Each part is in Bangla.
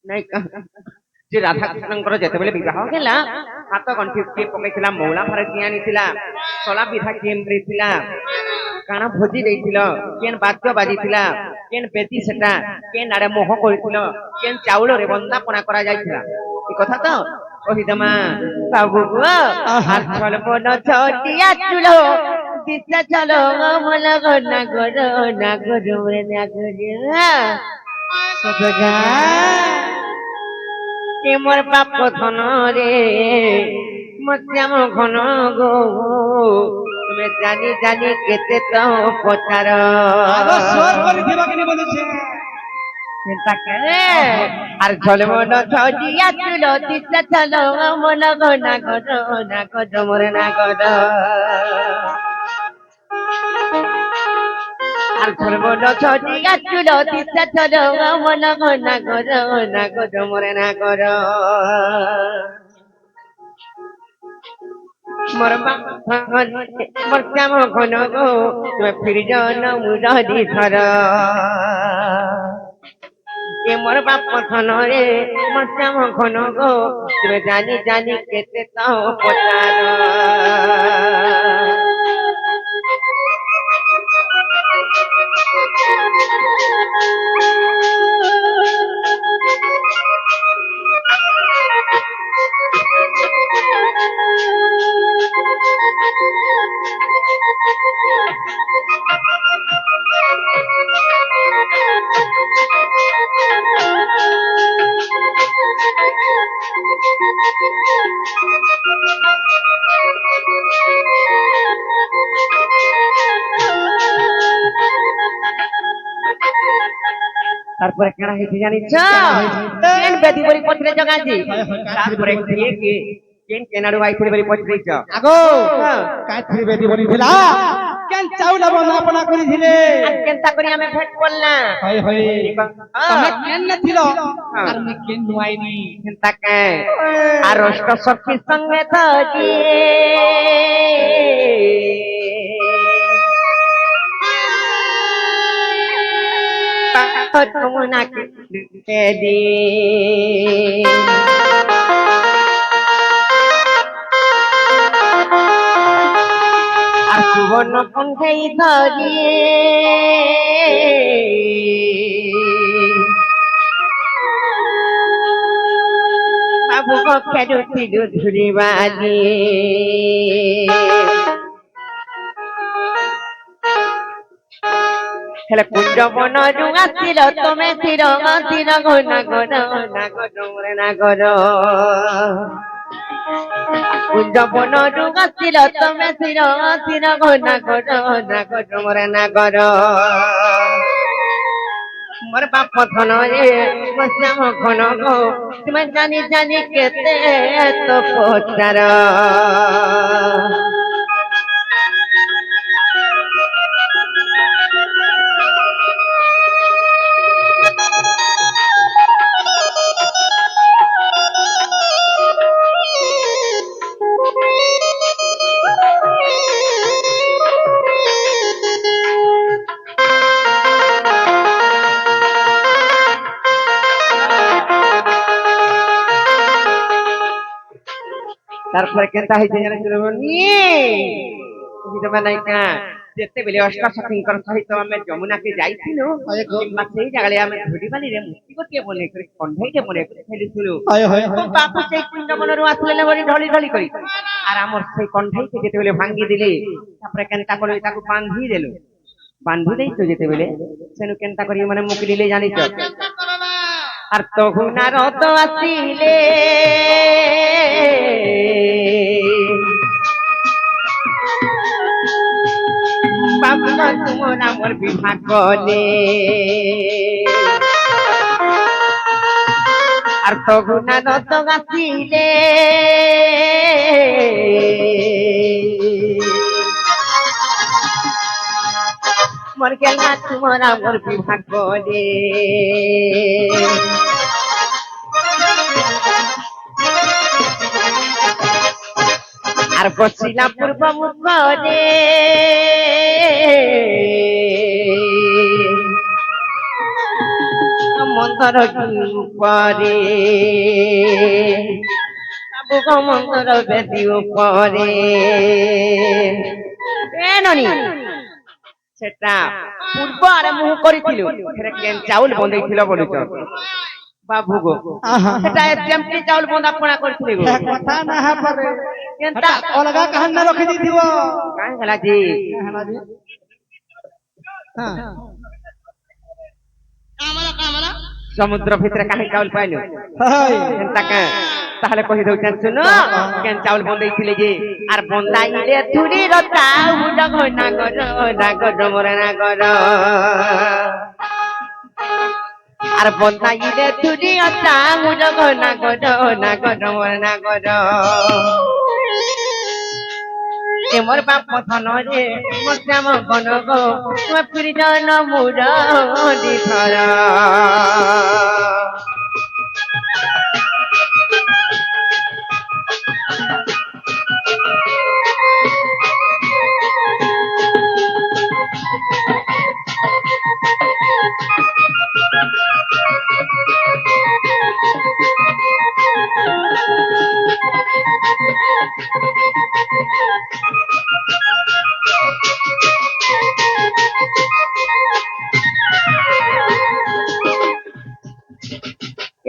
ନାଇଁ ଯେ ରାଧାକୃଷ୍ଣଙ୍କର ଯେତେବେଳେ ବିବାହ ହେଲା ହାତ ଗଣ୍ଠି କିଏ ପକେଇଥିଲା ମଉଳା ଭାର କିଏ ଆଣିଥିଲା ଶଳା ବିଧା କିଏ ମିଳିଥିଲା କାଣା ଭୋଜି ଦେଇଥିଲ କେନ୍ ବାଦ୍ୟ ବାଜିଥିଲା କେନ୍ ବେଦି ସେଟା କେନ୍ ଆଡେ ମୋହ କରିଥିଲ କେନ୍ ଚାଉଳରେ ବନ୍ଦାପନା କରାଯାଇଥିଲା ଏ କଥା ତ କହିଦମା ବାବୁ ପୁଅ ଆଛଲ ମନ ଛଟିଆ ଚୁଲ ଦିଶା ଚଲ ମଲ ନାଗର ନାଗର ନାଗର সবেগা কে মোর বাপ ধন রে মশ্যাম ঘন গো তুমি জানি জানি কেতে তো পচার আগ সোর করিথিবা কিনি বলছে চিন্তা করে আর ঝল মন ছজিয়া চুল দিশা চল মন গো নাগর মোরে নাগর আর ঝল মন ছজিয়া চুল দিশা চল মন গো নাগর মোরে নাগর মোর মোর শ্যাম ঘন গো তুমি ফির জন মুদি ধর এ মোর বাপ ধন রে মোর শ্যাম ঘন গো তুমি জানি জানি কেতে তাও পচার তারপরে কেনা হয়েছে জানিছ কেন বেদি বলি পত্রে জগাছি তারপরে কিয়ে কি কেন কেনাড়ু আইছে বলি পত্রেছ আগো কাঠি বেদি বলিছিলা কেন চাউল বন্দাপনা করিছিলে আর কেনতা করি আমি ভেট করলাম হয় হয় তুমি কেন নছিল আর মে কেন নুয়াইনি চিন্তা কে আর অষ্ট সখী সঙ্গে থাকি তুমনা কে দি আর সুবর্ণ কণ্ঠেই ধরি বাবু কক্ষের ধুরিবাজি হেলে কুঞ্জ বনরু আসিল তুমি তীর তীর গো নাগর মোরে নাগর কুঞ্জ বনরু আসিল তুমি তীর তীর গো নাগর মোরে নাগর মোর বাপ ধন রে শ্যাম ঘন গো তুমি জানি জানি কেতে তো পচার তারপরে কেনতা হয়েছে জানিছিল বুঝিতে নাই কা যেতেবেলে অষ্টসখীঙ্কর সহিত আমি যমুনাকে যাইছিল কিংবা সেই জায়গায় আমি ধুলিবালিরে মূর্তি গোটিয়ে মনে করে কণ্ঠেইটে মনে করে ফেলিছিল বাপু সেই কুঞ্জ বনরু আসলে বলি ঢলি ঢলি করি আর আমার সেই কণ্ঠেইকে যেতেবেলে ভাঙ্গি দিলে তারপরে কেনতা করে তাকে বান্ধি দিল বান্ধি দেই তো যেতেবেলে সেনু কেনতা করি মানে মুকলিলে জানিছ আর তখন আর অত আসিলে বাবু তোমার আমার বিভাগ বলে আর তখন আর অত আসিলে মোর কেন তোমার আমার বিভাগ বলে আর বসিলাম পূর্ব মুখরে মন্তর উপরে বাবু গো মন্তর বেদি উপরে এ ননি সেটা পূর্ব আরে মুহ করিছিল সেটা কেন চাউল বন্ধেইছিল বলুছ বাবু গো আহা সেটা যেমতি চাউল বন্দাপনা করছিল গো এক কথা না পারে কেনতা অলগা কাহান না রখি দিদিব কাই হেলা জি হ্যাঁ সমুদ্র ভিতরে কাহি চাউল পাইলো হয় কেনতা কা তাহলে কহি দউছেন শুনো কেন চাউল বন্ধেইছিলে যে আর বন্দাইলে থুড়ি রতাউ না গর মরে না গর আর বন্দাইলে থুড়ি রতাউ না গর মরে না গর মোর বাপ পথন রে মোর শ্যাম গণ গো মোর প্রিজন মুর দিথর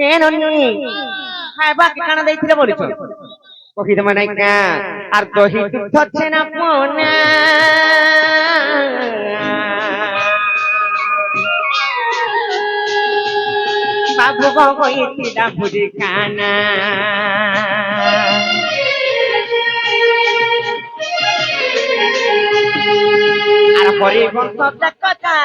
এ ননি খাইবা কি কানা দেইছিলে বলিছ কহি দমা নাই কা আর দহি দুধ হচ্ছে না পোনা বাবু গো কইছিলা বুড়ি কানা আর হরিবংশ কথা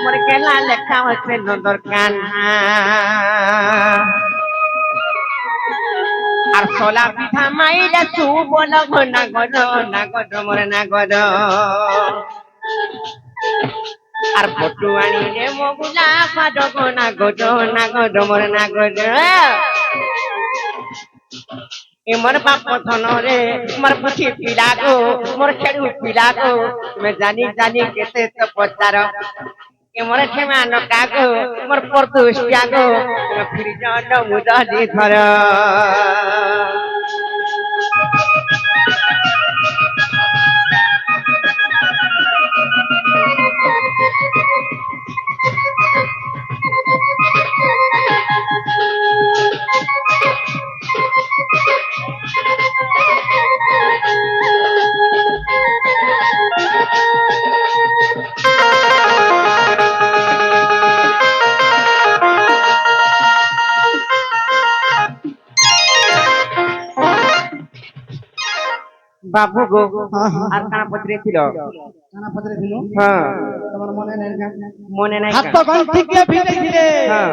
মোর কেলা লেখা হচ্ছে নন্দর কান্না আর সোলা পিঠা মাইরা তু বল না গর মোর না গর আর ফটু আনিলে মগুলা পাদ না গর মোর না গর মোর বাপ পথন রে মোর পুঠি পিলা গো মোর খেড়ু পিলা গো তুমি জানি কেতে তো পচার মোর ঠেমা নকা গো মোর পরদুষ গো তুমি ফিরি যাও মুদা দি ধর বাবু গো আর কানা পত্রে ছিল কানা পত্রে ছিল হ্যাঁ তোমার মনে নাই মনে নাই হাত তো গন্ঠি কে ভিড়াইছিলে হ্যাঁ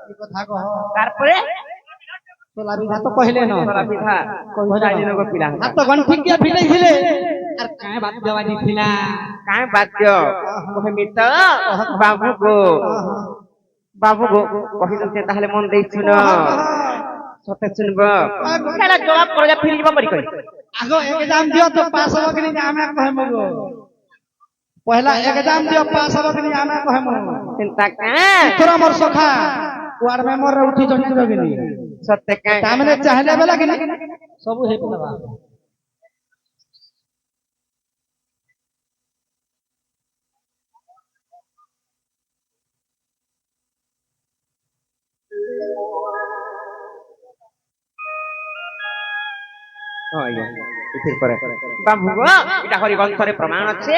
কি কথা কহ তারপরে তোলা বিধা তো কইলে ন তোলা পিঠা কইলে নগো পিলা হাত তো গন্ঠি কে ভিড়াইছিলে আর কায় বাদ দেওয়া দিছিলা কায় বাদ্য কহিমি তো বাবু গো কহি দছে তাহলে মন দেই শুনো সতে শুনব খেলা জবাব করে যা ফিরি যাব পারি কই আগো एग्जाम दियो तो पास हो कि नहीं आमे कहम गो पहला एग्जाम दियो पास हो कि नहीं आमे कहम चिंता का तोरा मोर सखा कुआर में मोर उठी जंती कि नहीं सत्य का तामने चाहले बेला कि नहीं सब हे पलवा বাবু গো এটা হরিবংশরে প্রমাণ আছে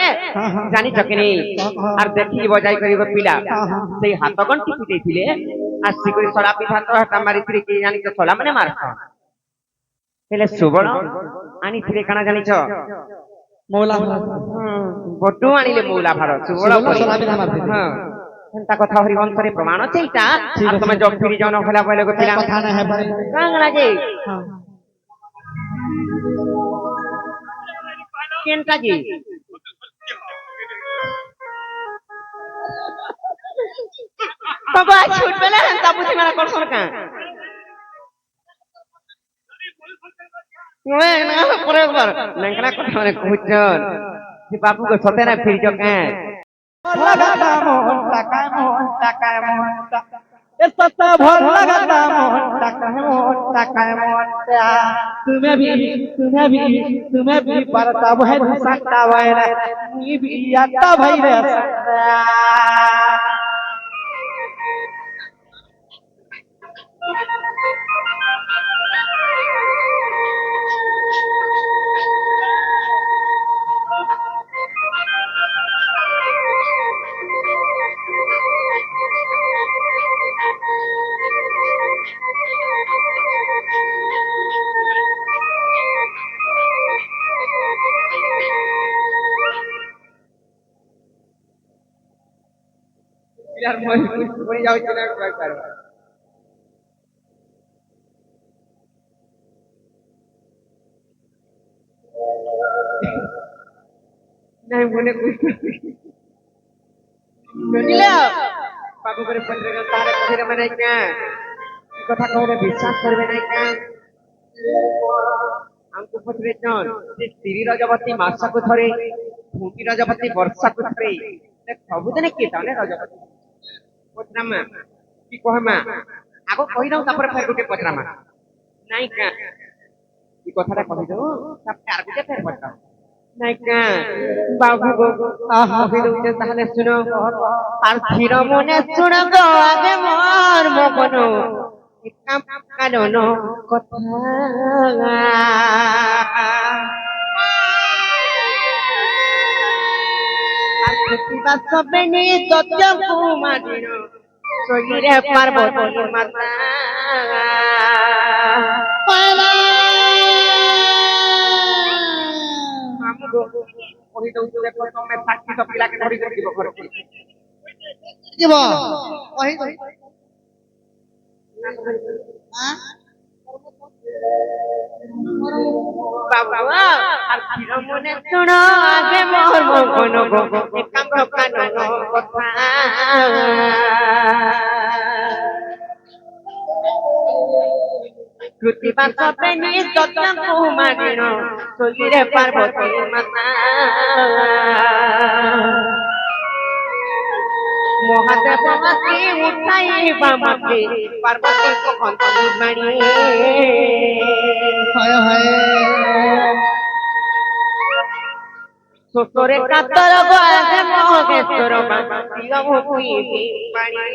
জানিছ কি নি আর দেখি বজাই করিব পিলা সেই হাত গন্টি পিটেইছিলে আর সিকরি সলা পিঠা তো হাতা মারিছিলে কি জানিছ সলা মানে মারছ হেলে সুবর্ণ আনিছিলে কানা জানিছ মৌলা বটু আনিলে মৌলা ভার সুবর্ণ সলা বিধা মারতে হ্যাঁ এন্তা কথা হরিবংশরে প্রমাণ আছে এটা আর তুমি জব ফিরি যাও না হলা বলে গো পিলা কথা না হে পারে কাংলা যে কেনটা জি বাবা ছুটবে না তা বুঝি মারা করছ না ওই না পরে একবার নাংলা কথা মানে কইছন ସେ ବାବୁକୁ ସତେନା ଫିରିଛ କାଁ लगाता मोहन टाका ये सत्ता भर लगाता मोहन टाका मोहन तुम्हें भी पड़ता है सकता है मुझे भी आता भाई रे यार मरी ଯାଉଛି ନା କହିପାରିବ ନାଇଁ ମନେ ବୁଝିଲା ବାବୁ করে পত্রিকা তারে কহিরে মানে কে কথা কহিরে বিশ্বাস করবে নাই কে ଆମକୁ ପଚାରିଛନ୍ ଯେ ସ୍ତ୍ରୀ ରଜବତୀ ମାସକୁ ଥରେ ଫୁଟି ରଜବତୀ ବର୍ଷାକୁ ଥରେ ସବୁଦିନେ କିଏ ତାମାନେ ରଜବତୀ ପଚରାମା କି କହମା ଆଗ କହିଦଉ ତାପରେ ଫେର ଗୋଟେ ପଚରାମା ନାଇଁ କା এই কথাটা କହିଦଉ ତାପରେ আর ଗୋଟେ ଫେର ପଚରାମ ନାଇଁ କା ବାବୁ କହିଦଉଛେ ତାହେଲେ ଶୁଣ আর স্থির মনে শুণ গো আগে মোর মন কারণ কথা সবেনি সত্য কুমারীর শরীরে পার্বতী মাতা কহি দઉં দেখো তুমি সাক্ষী তো পিলাকে ধরি করে দিব ঘরকে দিব কহি দই বাবা আর স্থির মনে শুণ আগে মোর মন গো একান্ত কানন কথা কৃতিবাস পেনি সত্য কুমারীর শরীরে পার্বতী মাতা মহাদেব আসি উঠাইবা মাতে পার্বতী কখন বাণী হায় হায় শ্বশুরে কাতর বাজে মহেশ্বর বাঁশি মুখি পানি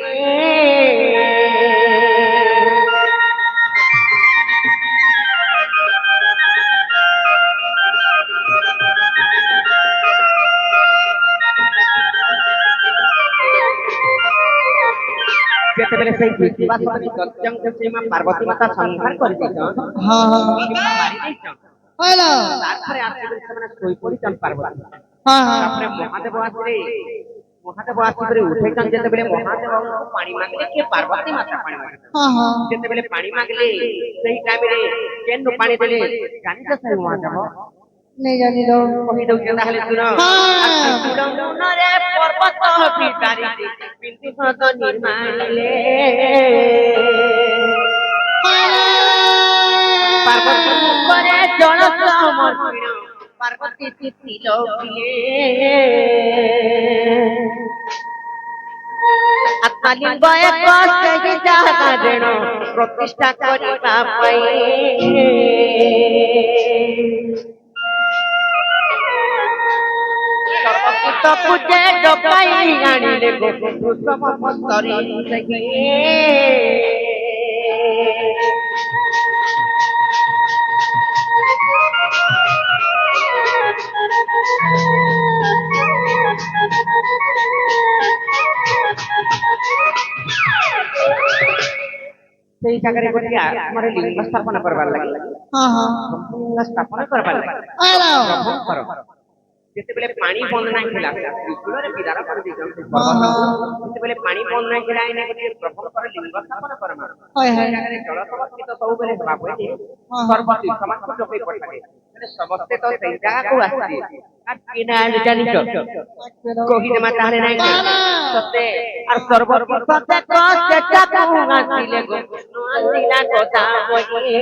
যেତେବେଳେ সেই কৃতিবাস দত্তଙ୍କୁ শ্রীমা পার্বতী মাতা সংহার করে দিয়েছেন হ্যাঁ হ্যাঁ মারি দিয়েছেন হ্যালো তারপরে আসলে ସେମାନେ শୋଇ পড়িছেন পার্বতী হ্যাঁ হ্যাঁ তারপরে মহাদেব ଆସିକରି ଉଠେଇଛନ୍ ଯେତେବେଳେ ମହାଦେବଙ୍କୁ ପାଣି ମାଗିଲେ କିଏ ପାର୍ବତୀ ମାତା ପାଣି ମାଗିଲେ হ্যাঁ হ্যাঁ ଯେତେବେଳେ ପାଣି ମାଗିଲେ ସେଇ ଟାଇମରେ କେନୁ ପାଣି ଦେଲେ ଜାଣିଛ ସେ ମହାଦେବ नहीं जानी दो କହି ଦଉଛେ ତାହେଲେ ଶୁଣ ରେ ପର୍ବତ ଭିତାରି ପିନ୍ଧି ସତ ନିର୍ମାଣିଲେ ପାର୍ବତୀ ଉପରେ ଜଳ ସମର୍ପଣ ପାର୍ବତୀ ତିଥି ଲୋକିଲେ ଆତ୍ମାଲିଙ୍ଗ ଏକ ସେହି ଜାଗା ରେଣ ପ୍ରତିଷ୍ଠା କରିବା ପାଇଁ ସର୍ବଭୂତକୁ ଯେ ଡକାଇ ଆଣିଲେ ବୃଷଭ ପତରେ ସେହି ସେଇ ଜାଗାରେ ଗୋଟିଏ ଆମର ଲିଙ୍ଗ ସ୍ଥାପନ କରବାର ଲାଗି हाँ हाँ ଲିଙ୍ଗ ସ୍ଥାପନ କରବାର ଲାଗି हेलो ପ୍ରଭୁଙ୍କର ଯେତେବେଳେ ପାଣି ବନ୍ଦ ନାହିଁ ଥିଲା ବିପୁଳରେ ବିଦାର କରିଦେଇଛନ୍ତି ଯେତେବେଳେ ପାଣି ବନ୍ଦ ନାହିଁ ଥିଲା ଏଇନା ଗୋଟିଏ ପ୍ରଭୁଙ୍କର ଲିଙ୍ଗ ସ୍ଥାପନ କରମା हाय ସେଇ हाय ଜାଗାରେ ଜଳ ସମର୍ପିତ ସବୁବେଳେ ହେବା ବୋଲି ସର୍ବତି ସମସ୍ତ ଲୋକେ ପଠାବେ ମାନେ ସମସ୍ତେ ତ ସେଇ ଜାଗାକୁ ଆସିବେ আর কিনা জানিছ কহিদেমা তাহলে নাই সত্যি আর সর্বতি সত্যি কষ্টেটা আসিলে গো আসিলা কথা বলি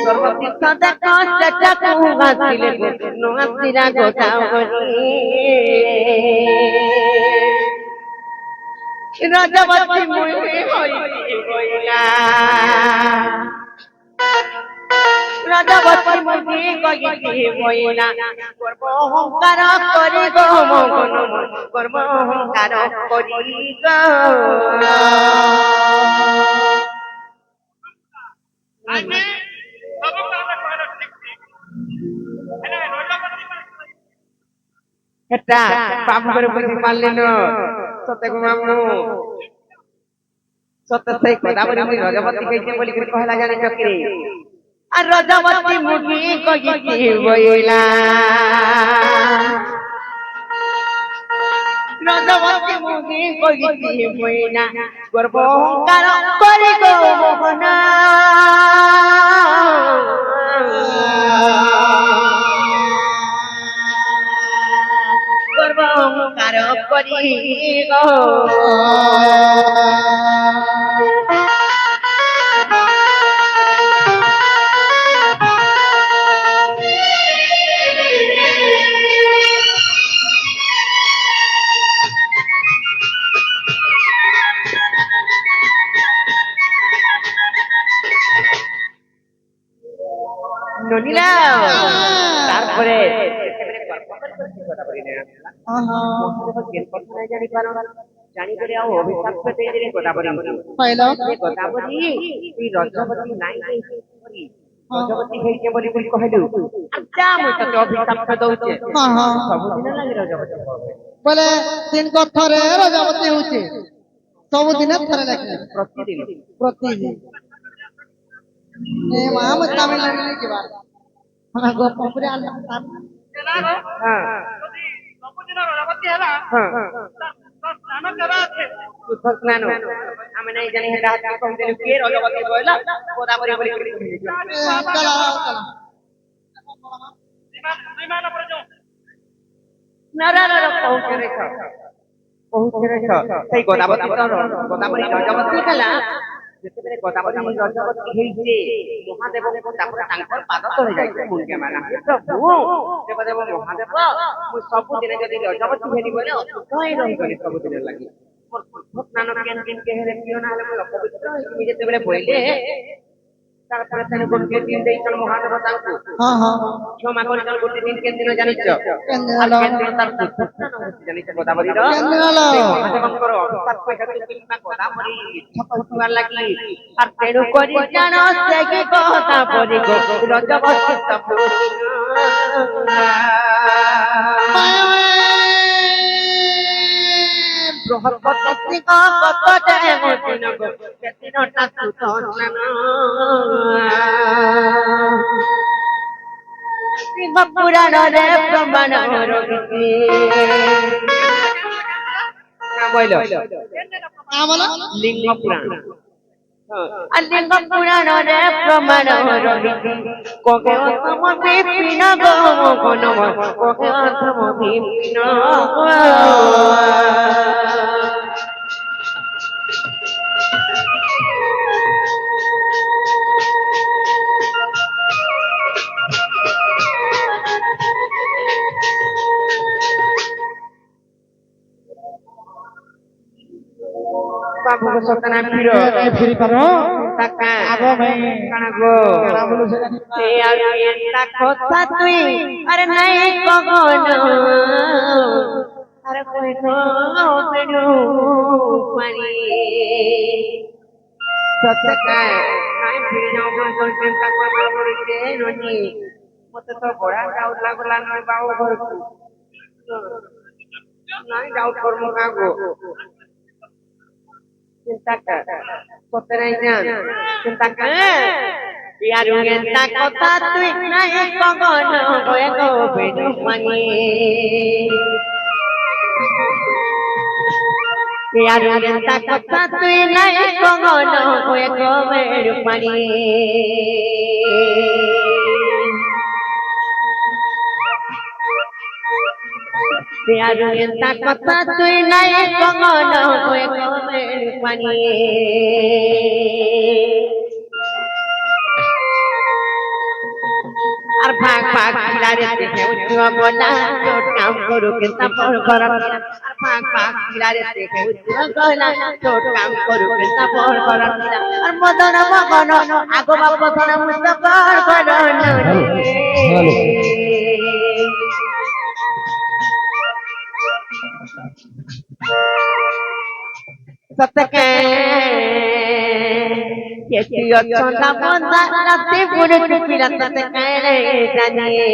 সর্বতীর্থ দেখো সেটাকু আসিলে নহাসিরা গোদাবরী রজবতী মুনি হইতে বইলা রজবতী মুনি কইতে বইলা গর্ব অহংকার করি গো মগন গর্ব অহংকার করি গো এটা বাবু করে বুঝি পারলেন সত্যি গো মামু সত্য সেই কথা বলি আমি রজবতী কইতে বলি করে কহলা জানি চক্রে আর রজবতী মুনি কইতে বইলা রজবতী মুনি কইতে বইলা গর্ব অহংকার করি গো মোহনা গর্ব অহংকার করি গো ননিলা তারপরে জানি করে আও অভিশাপ পেতে দিলে কথা বলি পাইলো কথা বলি তুই রজবতী নাই রজবতী হইছে বলি বলি কহিলু আচ্ছা মই তোকে অভিশাপ দউছে ସବୁଦିନ ଲାଗି ରଜବତୀ বলে দিন থরে রজবতী হচ্ছে ସବୁଦିନ ଥରେ ଲେଖେ ପ୍ରତିଦିନ ପ୍ରତିଦିନ ଏ ମା ମୁଁ ତାମିଲନାଡୁ ଯିବା ଆମେ ଗୋପପୁରେ ଆଲ ହଁ ସବୁଦିନ ରଜବତୀ ହେଲା ହଁ ସ୍ନାନ କେବେ ଅଛି শুদ্ধ স্নান আমি নাই জানি হেটা হাত কইতে কে রজবতী কইলা গোদাবরী বলি কইলি চলো না না না পৌঁছে রেছ সেই গোদাবরী গোদাবরী রজবতী কলা যেତେବେଳେ গোদাবরী রজবতী ହେଇছে মহাদেবଙ୍କୁ ତାପରେ ତାଙ୍କର ପାଦ ତଳେ ଯାଇছে ମୁଣ୍ଡିଆ ମାରା ପ୍ରଭୁ ଦେବଦେବ ମହାଦେବ ମୁଁ ସବୁଦିନ ଯଦି ରଜବତୀ ହେଲି ବୋଲେ ଅଶୁଦ୍ଧ ହିଁ ରହିଗଲି ସବୁଦିନ ଲାଗି ସ୍ନାନ କେମିତି ହେଲେ ପିଅ ନା ହେଲେ ମୁଁ ଅପବିତ୍ର ହେଇକି ଯେତେବେଳେ ବୋଇଲେ ତାପରେ ତେଣୁ ଗୋଟେ ଦିନ ଦେଇଛନ ମହାଦେବ ତାଙ୍କୁ ହଁ ହଁ କ୍ଷମା କରିଛନ ଗୋଟେ ଦିନ କେତେ ଦିନ ଜାଣିଛ ଜାଣିଛ ଗୋଦାବରୀର ମହାଦେବଙ୍କର ଅଭିଶାପ କହିବା ଗୋଦାବରୀ ଛପାର ଲାଗି আর তেণু করি জান সে কি কথা পরি গো রজবতী সপু বৃহস্পতি কত দেব দিন গো সেদিনটা সুত শিব পুরাণরে প্রমাণ রহিছে বইল লিঙ্গ পুরাণ লিঙ্গ পুরাণরে প্রমাণ রহিছে কোকে অসম বিপিন গো গণম কোকে অসম বিপিন बाबू को सतना फिरो ফিরি পারো ताका আগো ভাই काना गो কেনা বলো সেটা ए आरिया खोता तुई अरे नहीं कगन अरे कोई तो बेनु पानी सतका नहीं फिर जाओ बोल चिंता को मार पड़ी के ननी मते तो बड़ा डाउट लागला नहीं बाबू घर को नहीं डाउट कर मुका गो चिंता कर कोते नहीं जान चिंता कर यार चिंता कोता तुई नहीं कगन होए गो बेनु पानी यार चिंता कोता तुई नहीं कगन होए गो बेनु पानी यार चिंता कोता तुई नहीं कगन होए गो बेनु पानी আর ভাগ ভাগ খিলারে দেখে উঠল গলা ছোট কাম করুক তারপর করা আর ভাগ ভাগ খিলারে দেখে উঠল গলা ছোট কাম করুক তারপর করা আর মদন মগন আগো বাপ ধরা মুস্তফার করন সতকে কেতিয় চন্দা বন্দা রাতে পুরো টুপিলা সতকে রে জানিয়ে